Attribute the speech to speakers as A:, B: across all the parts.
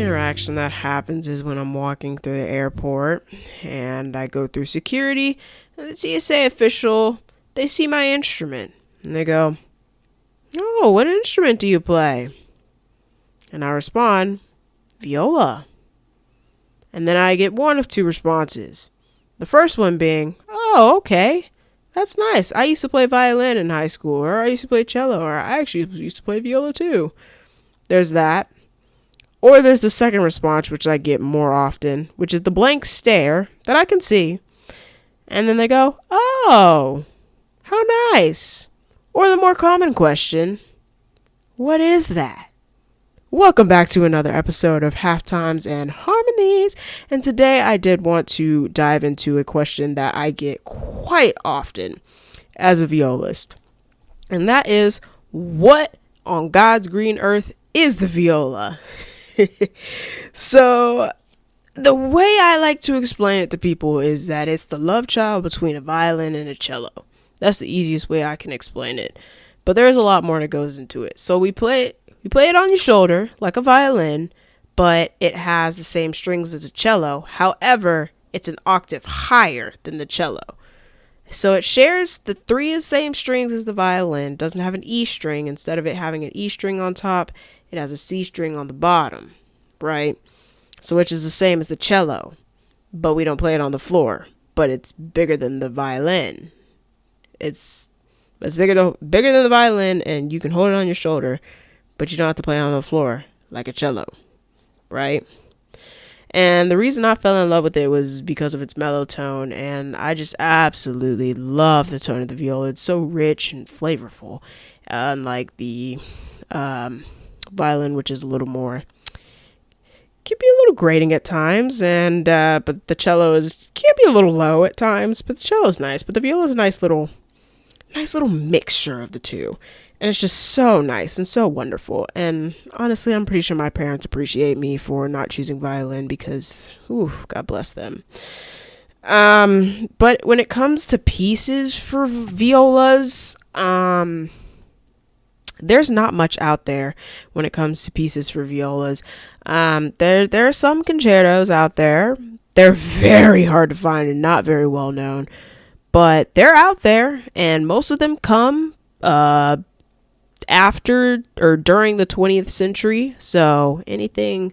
A: interaction that happens is when I'm walking through the airport and I go through security and the TSA official, they see my instrument and they go, "Oh, what instrument do you play?" And I respond, "Viola." And then I get one of two responses. The first one being, "Oh, okay. That's nice. I used to play violin in high school, or I used to play cello, or I actually used to play viola too." There's that. Or there's the second response, which I get more often, which is the blank stare that I can see. And then they go, "Oh, how nice." Or the more common question, "What is that?" Welcome back to another episode of Haltimes and Harmonies. And today I did want to dive into a question that I get quite often as a violist. And that is, what on God's green earth is the viola? So the way I like to explain it to people is that it's the love child between a violin and a cello. That's the easiest way I can explain it. But there's a lot more that goes into it. So we play it on your shoulder like a violin, but it has the same strings as a cello. However, it's an octave higher than the cello. So it shares the three same strings as the violin, doesn't have an E string. Instead of it having an E string on top, it has a C string on the bottom, right? So which is the same as the cello, but we don't play it on the floor, but it's bigger than the violin. It's bigger than the violin, and you can hold it on your shoulder, but you don't have to play it on the floor like a cello, right? And the reason I fell in love with it was because of its mellow tone, and I just absolutely love the tone of the viola. It's so rich and flavorful, unlike the violin, which is a little more, can be a little grating at times, and but the cello can be a little low at times, but the cello is nice. But the viola is a nice little mixture of the two. And it's just so nice and so wonderful. And honestly, I'm pretty sure my parents appreciate me for not choosing violin because, God bless them. But when it comes to pieces for violas, there's not much out there when it comes to pieces for violas. There are some concertos out there. They're very hard to find and not very well known. But they're out there, and most of them come after or during the 20th century, so anything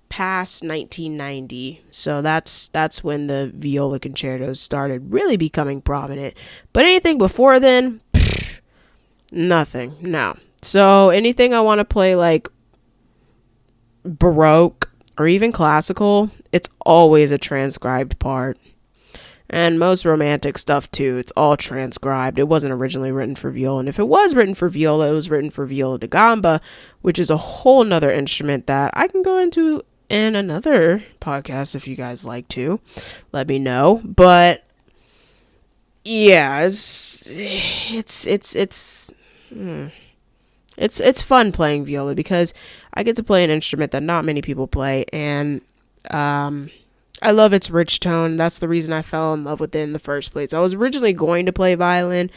A: past 1990. So that's when the viola concertos started really becoming prominent. But anything before then, nothing. No. So anything I want to play like Baroque or even classical, it's always a transcribed part. And most romantic stuff, too. It's all transcribed. It wasn't originally written for viola. And if it was written for viola, it was written for viola da gamba, which is a whole nother instrument that I can go into in another podcast if you guys like to. Let me know. But, yeah, it's fun playing viola because I get to play an instrument that not many people play. And, I love its rich tone. That's the reason I fell in love with it in the first place. I was originally going to play violin,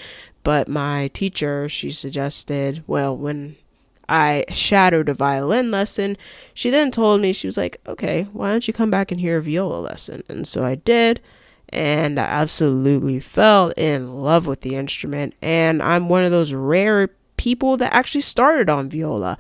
A: but my teacher, she suggested, when I shadowed a violin lesson, she then told me, she was like, "Okay, why don't you come back and hear a viola lesson?" And so I did, and I absolutely fell in love with the instrument. And I'm one of those rare people that actually started on viola.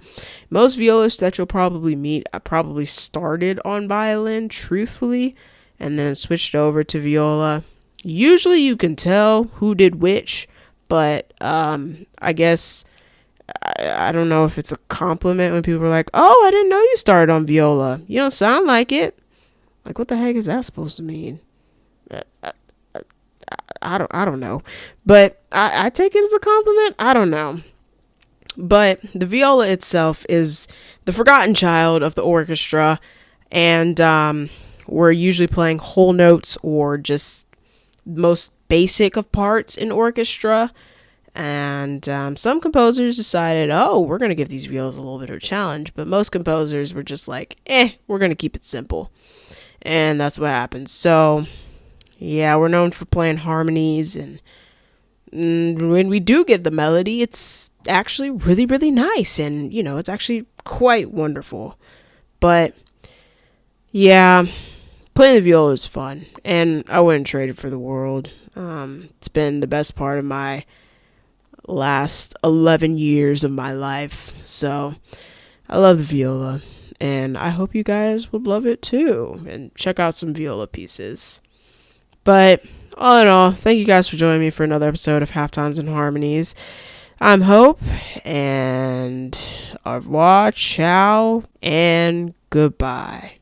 A: Most violists that you'll probably meet probably started on violin, truthfully, and then switched over to viola. Usually you can tell who did which, but I guess I don't know if it's a compliment when people are like, "Oh, I didn't know you started on viola. You don't sound like it." Like, what the heck is that supposed to mean? I don't know, but I take it as a compliment. I don't know. But the viola itself is the forgotten child of the orchestra, and we're usually playing whole notes or just most basic of parts in orchestra. And some composers decided, we're going to give these violas a little bit of a challenge. But most composers were just like, we're going to keep it simple. And that's what happened. So, yeah, we're known for playing harmonies, and when we do get the melody, it's actually really, really nice, and it's actually quite wonderful. But Yeah, playing the viola is fun, and I wouldn't trade it for the world. It's been the best part of my last 11 years of my life. So I love the viola, and I hope you guys would love it too. And check out some viola pieces. But all in all, thank you guys for joining me for another episode of Haltimes and Harmonies. I'm Hope, and au revoir, ciao, and goodbye.